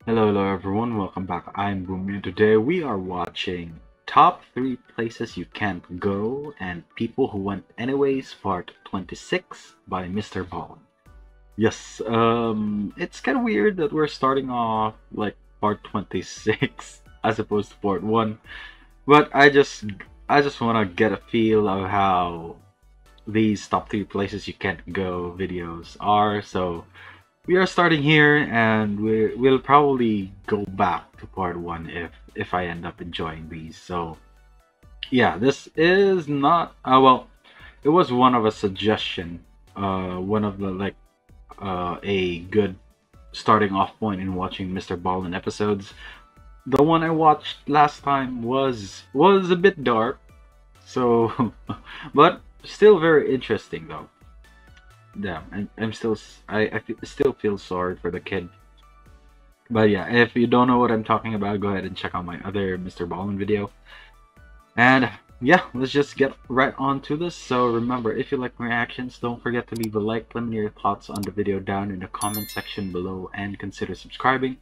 Hello everyone, welcome back. I'm Bumi. Today we are watching Top 3 Places You Can't Go and People Who Went Anyways, Part 26 by MrBallen. Yes, it's kind of weird that we're starting off like Part 26 as opposed to Part 1, but I just want to get a feel of how these Top 3 Places You Can't Go videos are, so we are starting here, and we'll probably go back to part one if I end up enjoying these. So yeah, this is not well. It was one of a suggestion, one of the a good starting off point in watching MrBallen episodes. The one I watched last time was a bit dark, so but still very interesting though. Yeah, I'm still still feel sorry for the kid. But yeah, if you don't know what I'm talking about, go ahead and check out my other MrBallen video. And yeah, let's just get right on to this. So remember, if you like my reactions, don't forget to leave a like, let me know your thoughts on the video down in the comment section below, and consider subscribing.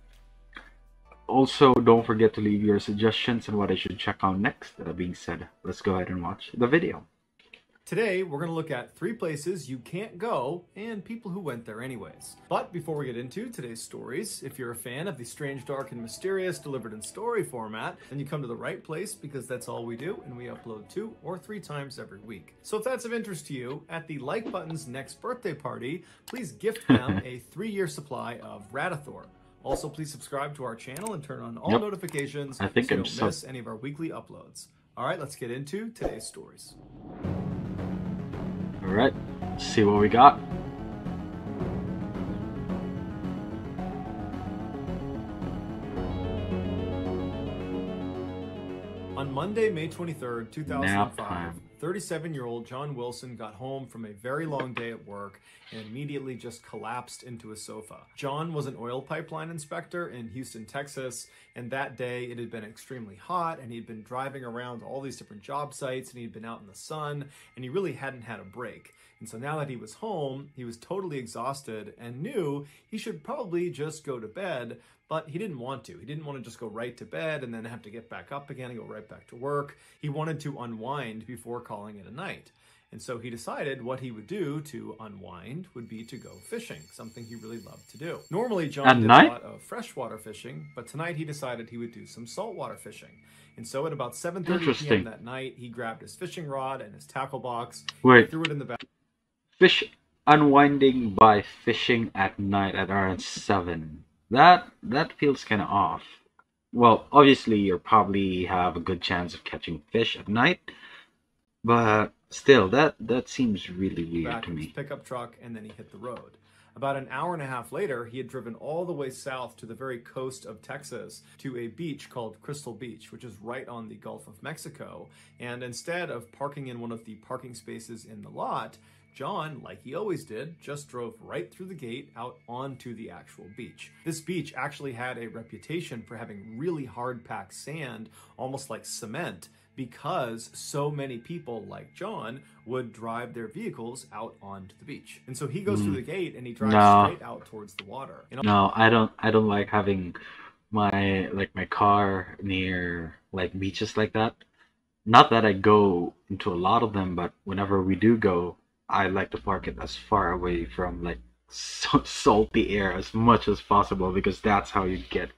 Also, don't forget to leave your suggestions and what I should check out next. That being said, let's go ahead and watch the video. Today, we're going to look at 3 places you can't go and people who went there anyways. But before we get into today's stories, if you're a fan of the strange, dark, and mysterious delivered in story format, then you come to the right place because that's all we do, and we upload 2 or 3 times every week. So if that's of interest to you, at the like button's next birthday party, please gift them a 3-year supply of Radithor. Also, please subscribe to our channel and turn on all notifications so you don't miss any of our weekly uploads. All right, let's get into today's stories. Alright, let's see what we got. On Monday, May 23rd, 2005, 37-year-old John Wilson got home from a very long day at work and immediately just collapsed into a sofa. John was an oil pipeline inspector in Houston, Texas, and that day it had been extremely hot, and he'd been driving around all these different job sites, and he'd been out in the sun, and he really hadn't had a break. And so now that he was home, he was totally exhausted and knew he should probably just go to bed, but he didn't want to. He didn't want to just go right to bed and then have to get back up again and go right back to work. He wanted to unwind before calling it a night. And so he decided what he would do to unwind would be to go fishing, something he really loved to do. Normally, John did a lot of freshwater fishing, but tonight he decided he would do some saltwater fishing. And so at about 7:30 p.m. that night, he grabbed his fishing rod and his tackle box, and threw it in the back. Fish unwinding by fishing at night at around 7. That feels kind of off. Well, obviously you probably have a good chance of catching fish at night, but still, that seems really weird to me. His pickup truck, and then he hit the road. About an hour and a half later, he had driven all the way south to the very coast of Texas to a beach called Crystal Beach, which is right on the Gulf of Mexico. And instead of parking in one of the parking spaces in the lot, John, like he always did, just drove right through the gate out onto the actual beach. This beach actually had a reputation for having really hard-packed sand, almost like cement, because so many people like John would drive their vehicles out onto the beach. And so he goes through the gate and he drives straight out towards the water. No, I don't like having my car near like beaches like that. Not that I go into a lot of them, but whenever we do go, I like to park it as far away from like salty air as much as possible, because that's how you get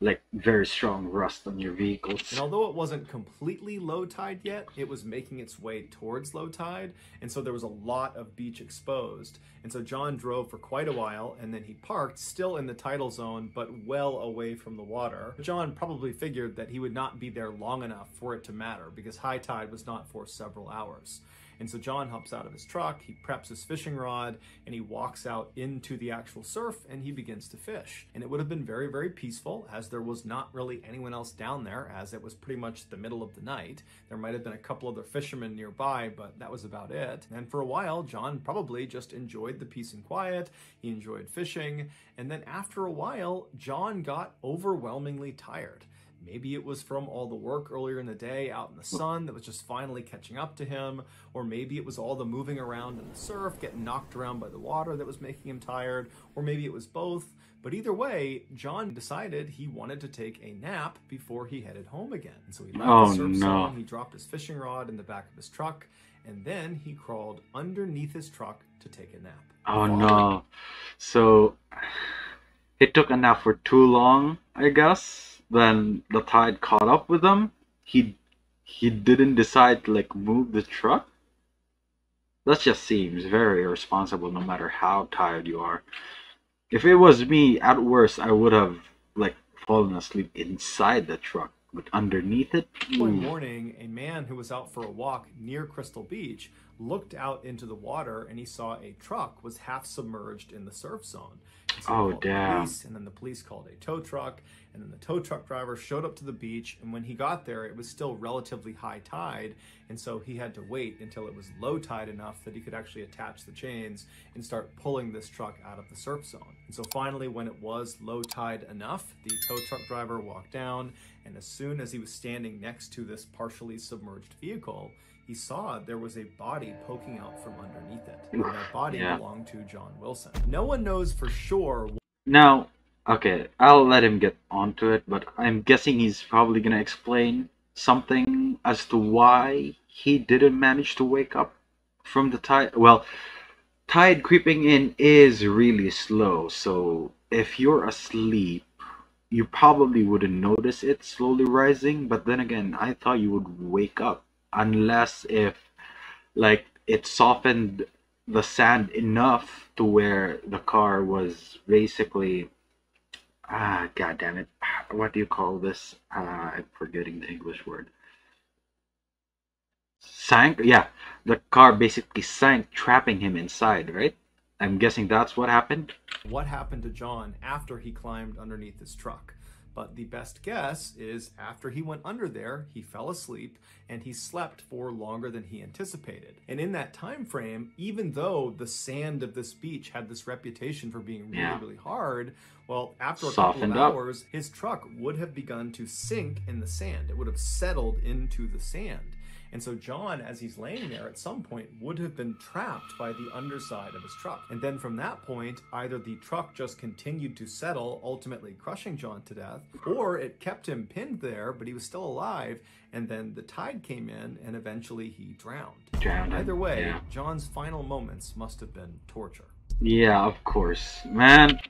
like very strong rust on your vehicles. And although it wasn't completely low tide yet, it was making its way towards low tide, and so there was a lot of beach exposed. And so John drove for quite a while, and then he parked still in the tidal zone but well away from the water. John probably figured that he would not be there long enough for it to matter, because high tide was not for several hours. And so John hops out of his truck, he preps his fishing rod, and he walks out into the actual surf, and he begins to fish. And it would have been very, very peaceful, as there was not really anyone else down there, as it was pretty much the middle of the night. There might have been a couple other fishermen nearby, but that was about it. And for a while, John probably just enjoyed the peace and quiet. He enjoyed fishing. And then after a while, John got overwhelmingly tired. Maybe it was from all the work earlier in the day out in the sun that was just finally catching up to him, or maybe it was all the moving around in the surf, getting knocked around by the water that was making him tired, or maybe it was both. But either way, John decided he wanted to take a nap before he headed home again. And so he left the surf zone, he dropped his fishing rod in the back of his truck, and then he crawled underneath his truck to take a nap. Oh no. So he took a nap for too long, I guess. Then the tide caught up with him. He didn't decide to like move the truck. That just seems very irresponsible no matter how tired you are. If it was me, at worst, I would have like fallen asleep inside the truck, but underneath it. One morning, a man who was out for a walk near Crystal Beach looked out into the water and he saw a truck was half submerged in the surf zone. And so Oh he called the damn. police, and then the police called a tow truck, and then the tow truck driver showed up to the beach, and when he got there, it was still relatively high tide, and so he had to wait until it was low tide enough that he could actually attach the chains and start pulling this truck out of the surf zone. And so finally, when it was low tide enough, the tow truck driver walked down, and as soon as he was standing next to this partially submerged vehicle, he saw there was a body poking out from underneath it. And that body belonged to John Wilson. No one knows for sure. Now, okay, I'll let him get onto it, but I'm guessing he's probably gonna explain something as to why he didn't manage to wake up from the tide. Well, tide creeping in is really slow, so if you're asleep, you probably wouldn't notice it slowly rising, but then again, I thought you would wake up. Unless if like it softened the sand enough to where the car was basically god damn it, what do you call this, I'm forgetting the English word. Sank. Yeah, the car basically sank, trapping him inside, right? I'm guessing that's what happened. What happened to John after he climbed underneath his truck? But the best guess is after he went under there, he fell asleep and he slept for longer than he anticipated. And in that time frame, even though the sand of this beach had this reputation for being really hard, well, after a couple of hours, his truck would have begun to sink in the sand. It would have settled into the sand. And so John, as he's laying there, at some point would have been trapped by the underside of his truck. And then from that point, either the truck just continued to settle, ultimately crushing John to death, or it kept him pinned there, but he was still alive, and then the tide came in, and eventually he drowned. Either way, John's final moments must have been torture. Yeah, of course. Man,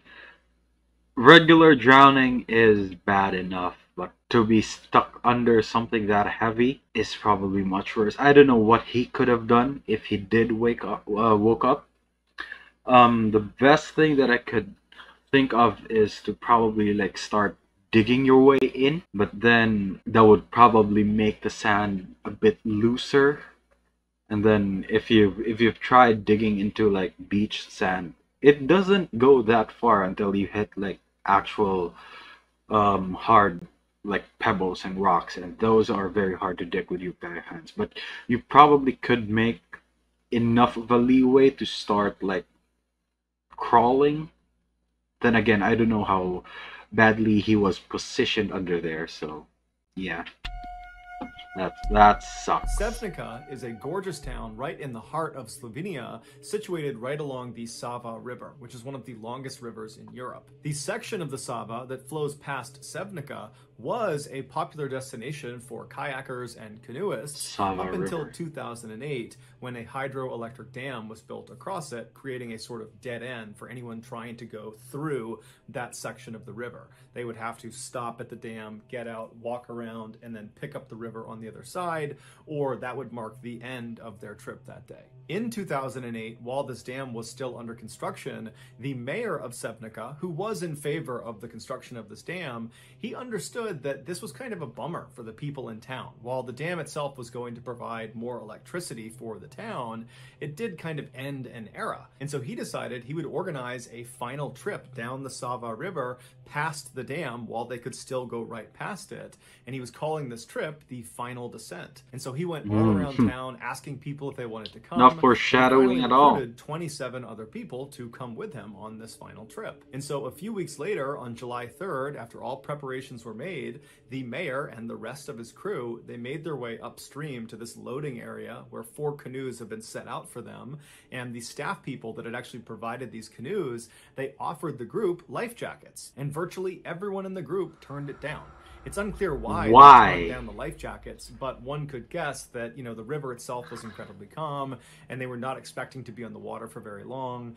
regular drowning is bad enough, but to be stuck under something that heavy is probably much worse. I don't know what he could have done if he did woke up. The best thing that I could think of is to probably like start digging your way in, but then that would probably make the sand a bit looser. And then if you've tried digging into like beach sand, it doesn't go that far until you hit like actual hard like pebbles and rocks, and those are very hard to dig with your bare hands. But you probably could make enough of a leeway to start like crawling. Then again, I don't know how badly he was positioned under there, so yeah. That sucks. Sevnica is a gorgeous town right in the heart of Slovenia, situated right along the Sava River, which is one of the longest rivers in Europe. The section of the Sava that flows past Sevnica was a popular destination for kayakers and canoeists up until 2008, when a hydroelectric dam was built across it, creating a sort of dead end for anyone trying to go through that section of the river. They would have to stop at the dam, get out, walk around, and then pick up the river on the other side, or that would mark the end of their trip that day. In 2008, while this dam was still under construction, the mayor of Sevnica, who was in favor of the construction of this dam, he understood that this was kind of a bummer for the people in town. While the dam itself was going to provide more electricity for the town, it did kind of end an era. And so he decided he would organize a final trip down the Sava River past the dam while they could still go right past it. And he was calling this trip the Final Descent. And so he went all around town asking people if they wanted to come. Now, foreshadowing at all. Recruited 27 other people to come with him on this final trip. And so a few weeks later, on July 3rd, after all preparations were made, the mayor and the rest of his crew, they made their way upstream to this loading area where 4 canoes have been set out for them. And the staff people that had actually provided these canoes, they offered the group life jackets. And virtually everyone in the group turned it down. It's unclear why they turned down the life jackets, but one could guess that, the river itself was incredibly calm and they were not expecting to be on the water for very long.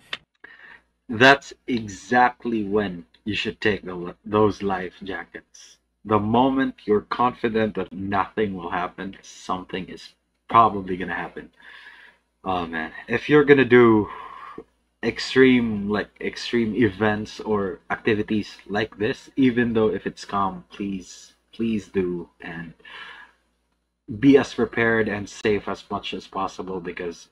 That's exactly when you should take those life jackets. The moment you're confident that nothing will happen, something is probably going to happen. Oh man, if you're going to do extreme events or activities like this, even though if it's calm, please do, and be as prepared and safe as much as possible, because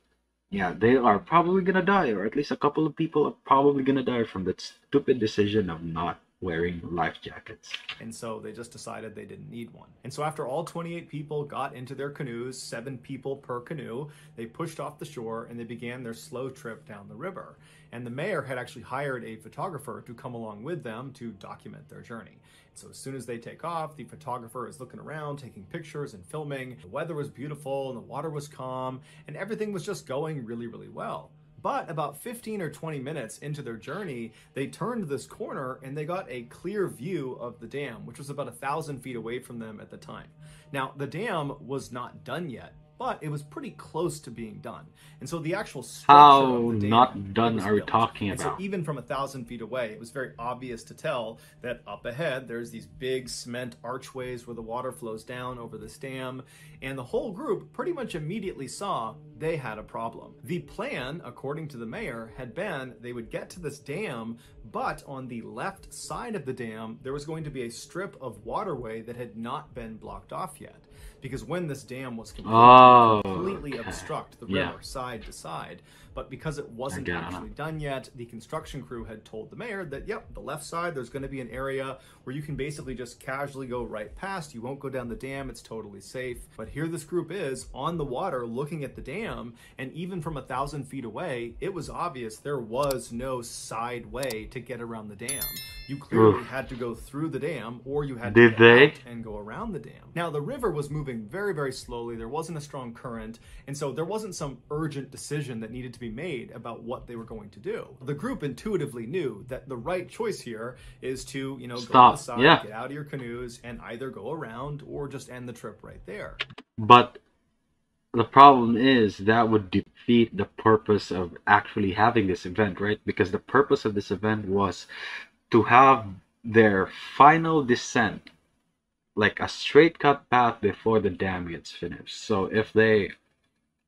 yeah, they are probably gonna die, or at least a couple of people are probably gonna die from that stupid decision of not wearing life jackets. And so they just decided they didn't need one. And so after all 28 people got into their canoes, 7 people per canoe, they pushed off the shore and they began their slow trip down the river. And the mayor had actually hired a photographer to come along with them to document their journey. So as soon as they take off, the photographer is looking around, taking pictures and filming. The weather was beautiful and the water was calm and everything was just going really, really well. But about 15 or 20 minutes into their journey, they turned this corner and they got a clear view of the dam, which was about 1,000 feet away from them at the time. Now, the dam was not done yet, but it was pretty close to being done. And so the actual structure of the dam not done are we built. talking and about? So even from 1,000 feet away, it was very obvious to tell that up ahead, there's these big cement archways where the water flows down over this dam. And the whole group pretty much immediately saw they had a problem. The plan, according to the mayor, had been they would get to this dam, but on the left side of the dam, there was going to be a strip of waterway that had not been blocked off yet. Because when this dam was completely obstruct the river side to side, but because it wasn't actually done yet, the construction crew had told the mayor that, yep, the left side, there's going to be an area where you can basically just casually go right past. You won't go down the dam. It's totally safe. But here this group is on the water looking at the dam, and even from 1,000 feet away, it was obvious there was no side way to get around the dam. You clearly had to go through the dam, or you had to get out and go around the dam. Now, the river was moving very, very slowly. There wasn't a strong current, and so there wasn't some urgent decision that needed to be made about what they were going to do. The group intuitively knew that the right choice here is to, go on the side, get out of your canoes, and either go around or just end the trip right there. But the problem is that would defeat the purpose of actually having this event, right? Because the purpose of this event was to have their final descent, like a straight cut path before the dam gets finished. So if they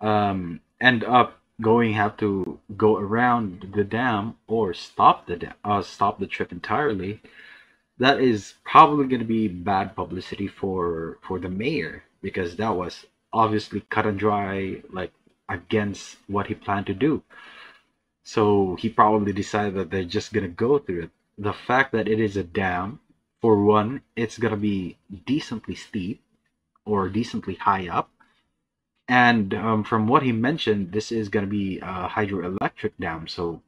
end up have to go around the dam or stop the trip entirely, that is probably going to be bad publicity for the mayor, because that was obviously cut and dry, like against what he planned to do. So he probably decided that they're just going to go through it. The fact that it is a dam, for one, it's going to be decently steep or decently high up. And from what he mentioned, this is going to be a hydroelectric dam. So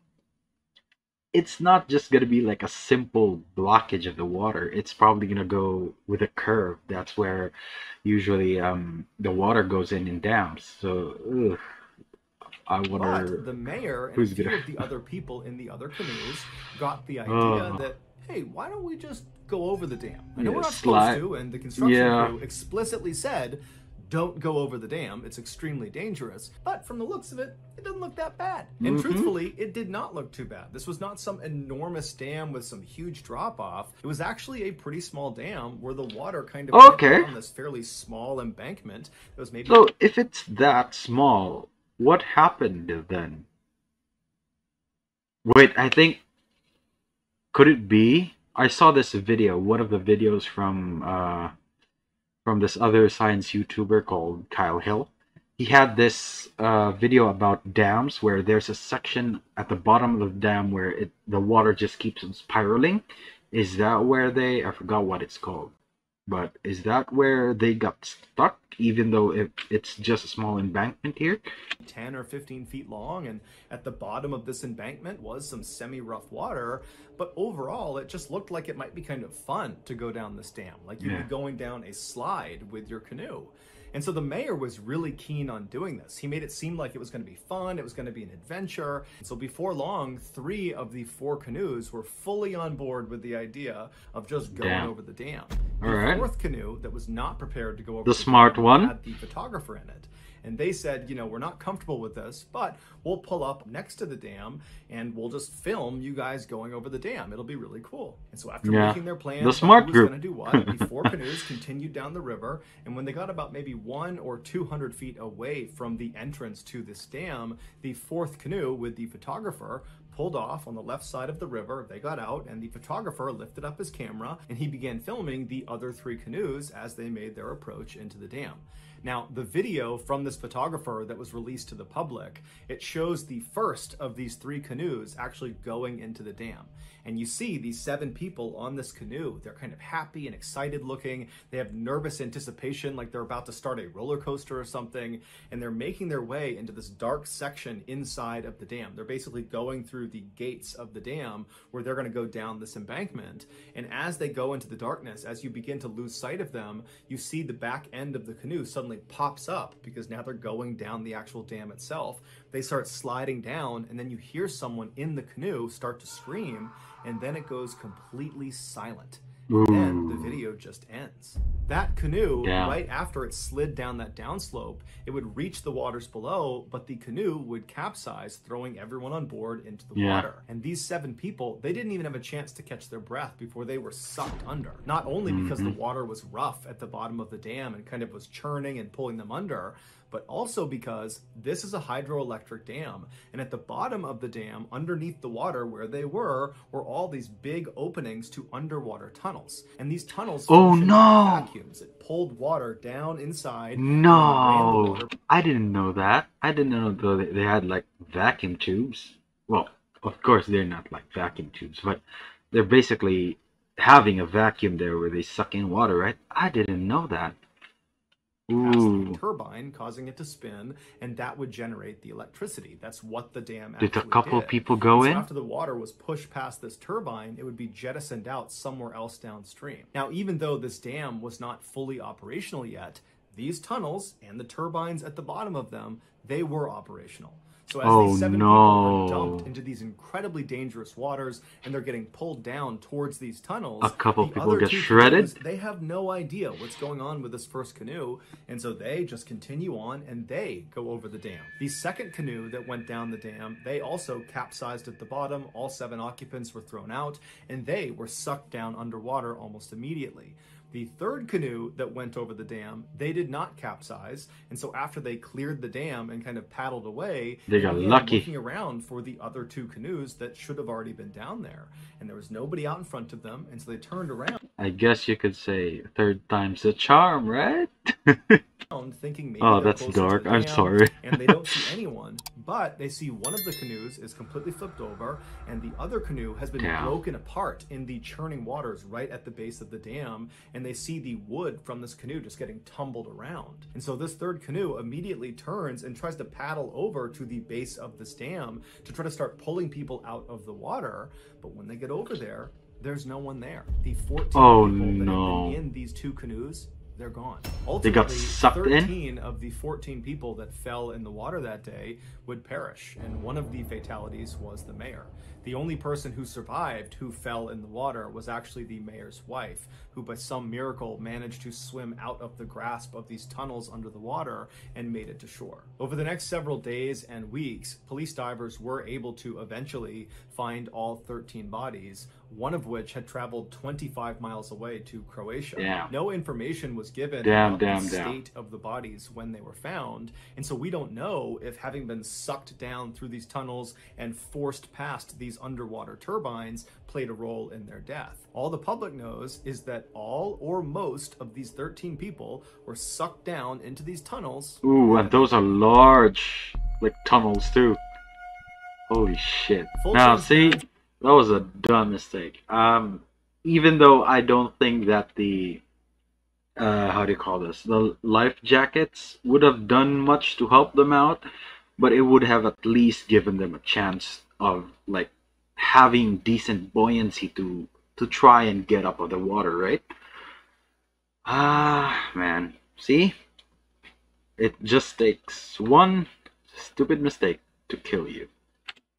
it's not just going to be like a simple blockage of the water. It's probably going to go with a curve. That's where usually the water goes in dams. So I wonder. But the mayor and a few of the other people in the other canoes got the idea that, hey, why don't we just go over the dam? I know we're not supposed to, and the construction crew explicitly said, don't go over the dam. It's extremely dangerous. But from the looks of it, it doesn't look that bad. And truthfully, it did not look too bad. This was not some enormous dam with some huge drop-off. It was actually a pretty small dam where the water kind of went down this fairly small embankment. It was maybe... So if it's that small, what happened then? Wait, I think... Could it be? I saw this video, one of the videos from this other science YouTuber called Kyle Hill. He had this video about dams where there's a section at the bottom of the dam where the water just keeps on spiraling. Is that where I forgot what it's called. But is that where they got stuck, even though it's just a small embankment here? 10 or 15 feet long, and at the bottom of this embankment was some semi-rough water, but overall it just looked like it might be kind of fun to go down this dam, like you'd be going down a slide with your canoe. And so the mayor was really keen on doing this. He made it seem like it was going to be fun, it was going to be an adventure. And so before long, 3 of the 4 canoes were fully on board with the idea of just going over the dam. The 4th canoe that was not prepared to go over the smart one had the photographer in it. And they said, you know, we're not comfortable with this, but we'll pull up next to the dam and we'll just film you guys going over the dam. It'll be really cool. And so after making their plan, the smart group was going to do what? The 4 canoes continued down the river, and when they got about maybe 100 or 200 feet away from the entrance to this dam, the 4th canoe with the photographer pulled off on the left side of the river. They got out, and the photographer lifted up his camera and he began filming the other 3 canoes as they made their approach into the dam. Now, the video from this photographer that was released to the public, it shows the first of these 3 canoes actually going into the dam. And you see these 7 people on this canoe. They're kind of happy and excited looking. They have nervous anticipation, like they're about to start a roller coaster or something. And they're making their way into this dark section inside of the dam. They're basically going through the gates of the dam where they're going to go down this embankment. And as they go into the darkness, as you begin to lose sight of them, you see the back end of the canoe suddenly pops up because now they're going down the actual dam itself. They start sliding down, and then you hear someone in the canoe start to scream, and then it goes completely silent. And then the video just ends. That canoe, right after it slid down that downslope, it would reach the waters below, but the canoe would capsize, throwing everyone on board into the water. And these 7 people, they didn't even have a chance to catch their breath before they were sucked under. Not only because the water was rough at the bottom of the dam and kind of was churning and pulling them under, but also because this is a hydroelectric dam. And at the bottom of the dam, underneath the water where they were all these big openings to underwater tunnels. And these tunnels functioned like vacuums. It pulled water down inside. I didn't know that. I didn't know they had like vacuum tubes. Well, of course they're not like vacuum tubes, but they're basically having a vacuum there where they suck in water, right? I didn't know that. The turbine, causing it to spin, and that would generate the electricity. That's what the dam actually did. Did a couple of people go in? So after the water was pushed past this turbine, it would be jettisoned out somewhere else downstream. Now, even though this dam was not fully operational yet, these tunnels and the turbines at the bottom of them, they were operational. So as these 7 people are dumped into these incredibly dangerous waters and they're getting pulled down towards these tunnels, a couple the people other get 2 shredded. Canoes, they have no idea what's going on with this first canoe, and so they just continue on and they go over the dam. The second canoe that went down the dam, they also capsized at the bottom. All 7 occupants were thrown out and they were sucked down underwater almost immediately. The third canoe that went over the dam, they did not capsize, and so after they cleared the dam and kind of paddled away, they got lucky, looking around for the other 2 canoes that should have already been down there, and there was nobody out in front of them, and so they turned around. I guess you could say 3rd time's the charm, right? Thinking maybe that's dark. I'm sorry. And they don't see anyone, but they see one of the canoes is completely flipped over, and the other canoe has been broken apart in the churning waters right at the base of the dam, and they see the wood from this canoe just getting tumbled around. And so this 3rd canoe immediately turns and tries to paddle over to the base of this dam to try to start pulling people out of the water, but when they get over there, there's no one there. The 14 people that have been in these 2 canoes, they're gone. Ultimately, they got sucked 13 of the 14 people that fell in the water that day would perish, and one of the fatalities was the mayor. The only person who survived who fell in the water was actually the mayor's wife, who by some miracle managed to swim out of the grasp of these tunnels under the water and made it to shore. Over the next several days and weeks, police divers were able to eventually find all 13 bodies, one of which had traveled 25 miles away to Croatia. No information was given about the state of the bodies when they were found, and so we don't know if, having been sucked down through these tunnels and forced past these underwater turbines, played a role in their death. All the public knows is that all or most of these 13 people were sucked down into these tunnels. Ooh, and those are large, like, tunnels too. Holy shit. Now, see, that was a dumb mistake. Even though I don't think that the how do you call this? The life jackets would have done much to help them out, but it would have at least given them a chance of like having decent buoyancy to try and get up of the water, right? Ah, man. See? It just takes one stupid mistake to kill you.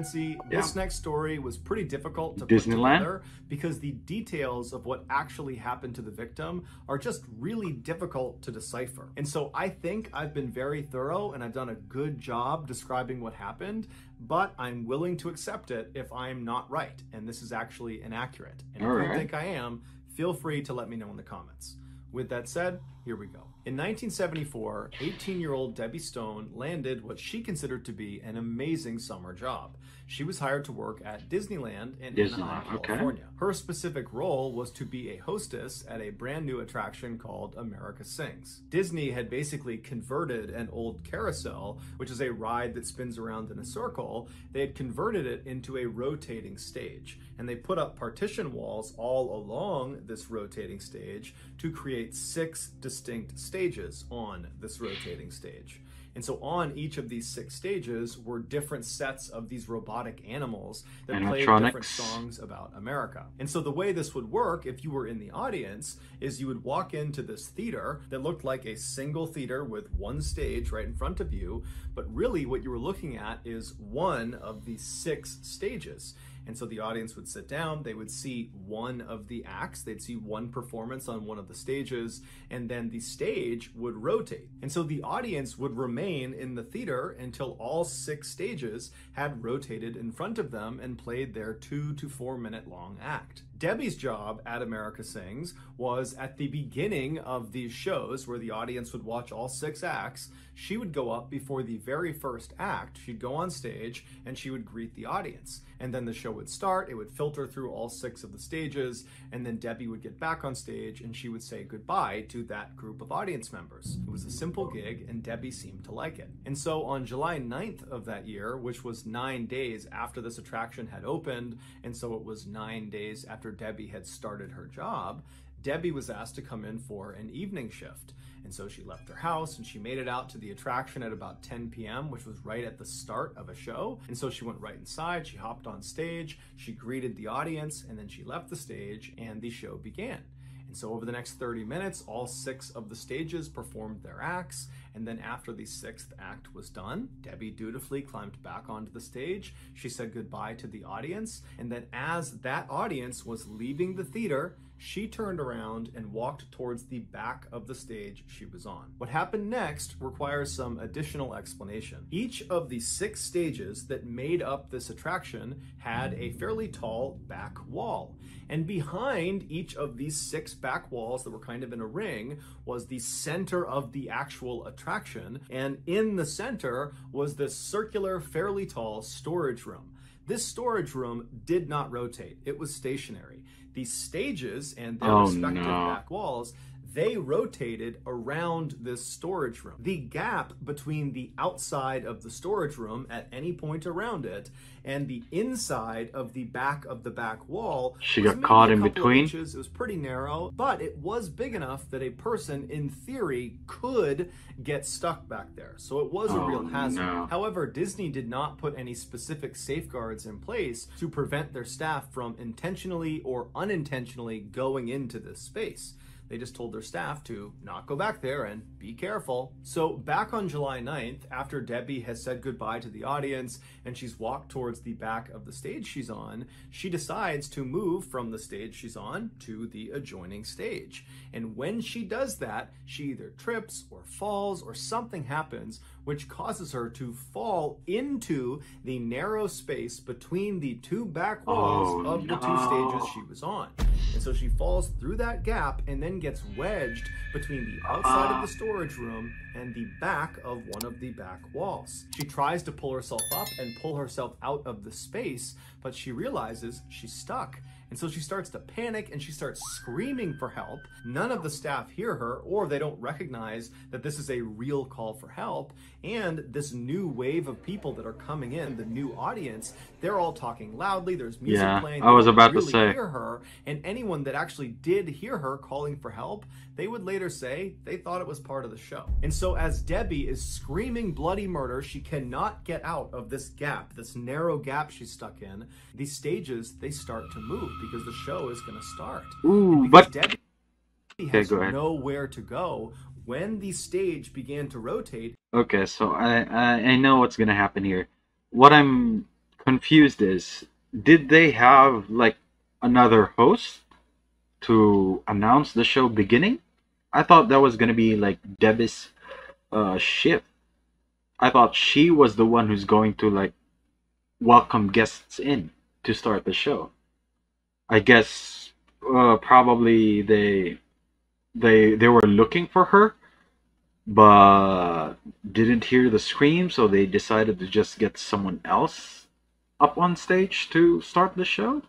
See, this next story was pretty difficult to Disneyland? put together because the details of what actually happened to the victim are just really difficult to decipher. And so I think I've been very thorough and I've done a good job describing what happened, but I'm willing to accept it if I'm not right and this is actually inaccurate. And if you think I am, feel free to let me know in the comments. With that said, here we go. In 1974, 18-year-old Debbie Stone landed what she considered to be an amazing summer job. She was hired to work at Disneyland in Anaheim, California. Her specific role was to be a hostess at a brand new attraction called America Sings. Disney had basically converted an old carousel, which is a ride that spins around in a circle. They had converted it into a rotating stage, and they put up partition walls all along this rotating stage to create 6 distinct stages on this rotating stage. And so on each of these 6 stages were different sets of these robotic animals that played different songs about America. And so the way this would work, if you were in the audience, is you would walk into this theater that looked like a single theater with one stage right in front of you, but really what you were looking at is one of these 6 stages. And so the audience would sit down, they would see one of the acts, they'd see one performance on one of the stages, and then the stage would rotate. And so the audience would remain in the theater until all 6 stages had rotated in front of them and played their 2 to 4 minute long act. Debbie's job at America Sings was at the beginning of these shows where the audience would watch all 6 acts. She would go up before the very first act. She'd go on stage and she would greet the audience. And then the show would start. It would filter through all 6 of the stages. And then Debbie would get back on stage and she would say goodbye to that group of audience members. It was a simple gig and Debbie seemed to like it. And so on July 9th of that year, which was 9 days after this attraction had opened, and so it was 9 days after Debbie had started her job, Debbie was asked to come in for an evening shift. And so she left her house and she made it out to the attraction at about 10 p.m., which was right at the start of a show. And so she went right inside, she hopped on stage, she greeted the audience, and then she left the stage and the show began. And so over the next 30 minutes, all 6 of the stages performed their acts. And then after the 6th act was done, Debbie dutifully climbed back onto the stage. She said goodbye to the audience. And then as that audience was leaving the theater, she turned around and walked towards the back of the stage she was on. What happened next requires some additional explanation. Each of the 6 stages that made up this attraction had a fairly tall back wall. And behind each of these 6 back walls that were kind of in a ring was the center of the actual attraction. And in the center was this circular, fairly tall storage room. This storage room did not rotate. It was stationary. These stages and their respective back walls, they rotated around this storage room. The gap between the outside of the storage room at any point around it and the inside of the back wall, she got caught in between. It was pretty narrow, but it was big enough that a person in theory could get stuck back there. So it was a real hazard. However, Disney did not put any specific safeguards in place to prevent their staff from intentionally or unintentionally going into this space. They just told their staff to not go back there and be careful. So back on July 9th, after Debbie has said goodbye to the audience and she's walked towards the back of the stage she's on, she decides to move from the stage she's on to the adjoining stage. And when she does that, she either trips or falls or something happens which causes her to fall into the narrow space between the 2 back walls of the 2 stages she was on. And so she falls through that gap and then gets wedged between the outside of the storage room and the back of one of the back walls. She tries to pull herself up and pull herself out of the space, but she realizes she's stuck. And so she starts to panic and she starts screaming for help. None of the staff hear her, or they don't recognize that this is a real call for help. And this new wave of people that are coming in, the new audience, they're all talking loudly. There's music playing. I was about to really say. Hear her, and anyone that actually did hear her calling for help, they would later say they thought it was part of the show. And so as Debbie is screaming bloody murder, she cannot get out of this gap, this narrow gap she's stuck in. These stages, they start to move because the show is going to start. Ooh, but Debbie has nowhere to go. When the stage began to rotate. Okay, so I know what's gonna happen here. What I'm confused is, did they have like another host to announce the show beginning? I thought that was gonna be like Debbie's shift. I thought she was the one who's going to like welcome guests in to start the show. I guess probably they were looking for her, but didn't hear the scream, so they decided to just get someone else up on stage to start the show?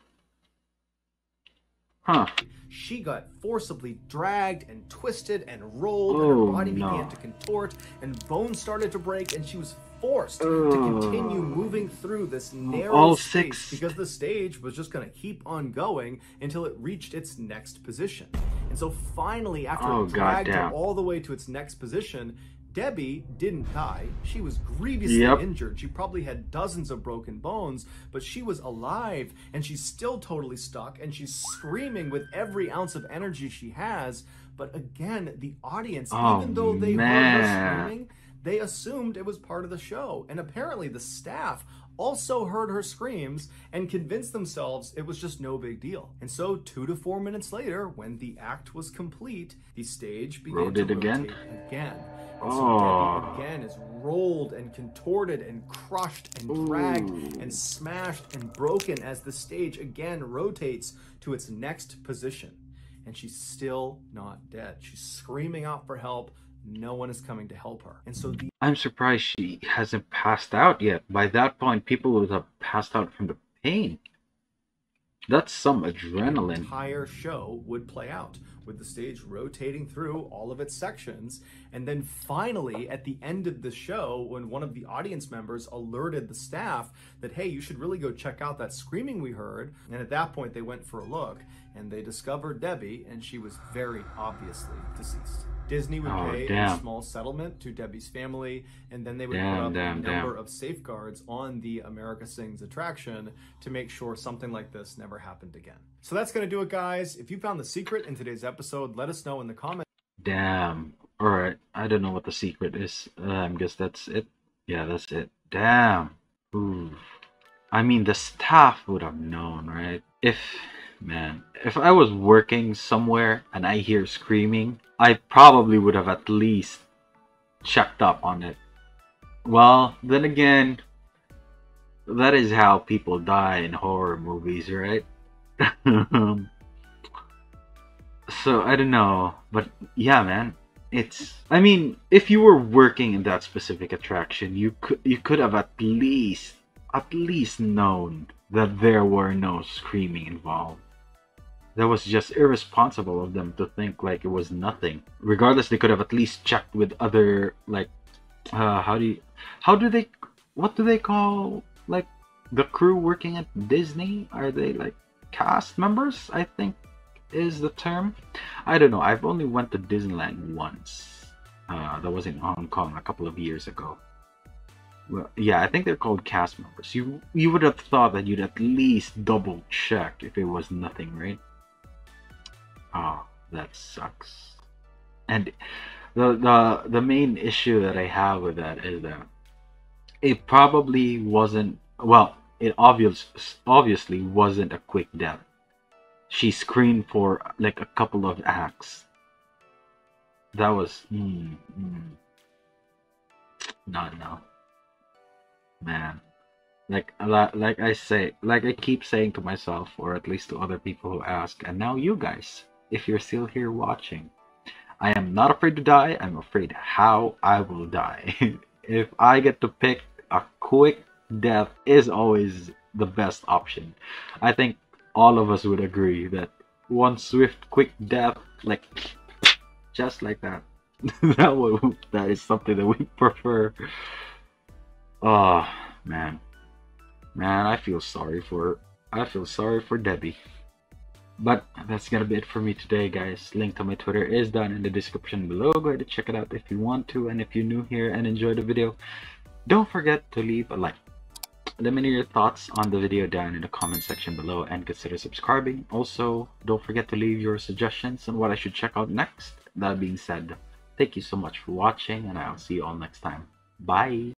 Huh. She got forcibly dragged and twisted and rolled, and her body began to contort, and bones started to break, and she was forced to continue moving through this narrow space because the stage was just going to keep on going until it reached its next position. And so finally, after it dragged her all the way to its next position, Debbie didn't die. She was grievously injured. She probably had dozens of broken bones, but she was alive, and she's still totally stuck, and she's screaming with every ounce of energy she has. But again, the audience, even though they heard her screaming, they assumed it was part of the show. And apparently the staff also heard her screams and convinced themselves it was just no big deal. And so 2 to 4 minutes later, when the act was complete, the stage began to rotate again. And so Debbie again is rolled and contorted and crushed and dragged and smashed and broken as the stage again rotates to its next position. And she's still not dead. She's screaming out for help. No one is coming to help her. And so I'm surprised she hasn't passed out yet. By that point, people would have passed out from the pain. That's some adrenaline. The entire show would play out with the stage rotating through all of its sections. And then finally, at the end of the show, when one of the audience members alerted the staff that, hey, you should really go check out that screaming we heard. And at that point, they went for a look and they discovered Debbie, and she was very obviously deceased. Disney would pay a small settlement to Debbie's family, and then they would put up a number of safeguards on the America Sings attraction to make sure something like this never happened again. So that's going to do it, guys. If you found the secret in today's episode, let us know in the comments. Damn. Alright, I don't know what the secret is. I guess that's it. Yeah, that's it. Damn. Ooh. I mean, the staff would have known, right? If I was working somewhere and I hear screaming, I probably would have at least checked up on it. Well, then again, that is how people die in horror movies, right? So, I don't know. But yeah, man. I mean, if you were working in that specific attraction, you could have at least known that there were no screaming involved. That was just irresponsible of them to think like it was nothing. Regardless, they could have at least checked with other, like, what do they call, like, the crew working at Disney? Are they like cast members, I think is the term? I don't know. I've only went to Disneyland once. That was in Hong Kong a couple of years ago. Well, yeah, I think they're called cast members. You would have thought that you'd at least double check if it was nothing, right? Oh, that sucks. And the main issue that I have with that is that it probably wasn't, well, it obviously wasn't a quick death. She screamed for like a couple of acts. That was not enough. Man, like I keep saying to myself, or at least to other people who ask, and now you guys, if you're still here watching, I am not afraid to die. I'm afraid how I will die. If I get to pick, a quick death is always the best option. I think all of us would agree that one swift, quick death, like just like that, that is something that we prefer. Oh man, I feel sorry for Debbie. But that's gonna be it for me today, guys. Link to my Twitter is down in the description below. Go ahead and check it out if you want to, and if you're new here and enjoyed the video, don't forget to leave a like. Let me know your thoughts on the video down in the comment section below, and consider subscribing. Also, don't forget to leave your suggestions on what I should check out next. That being said, thank you so much for watching, and I'll see you all next time. Bye!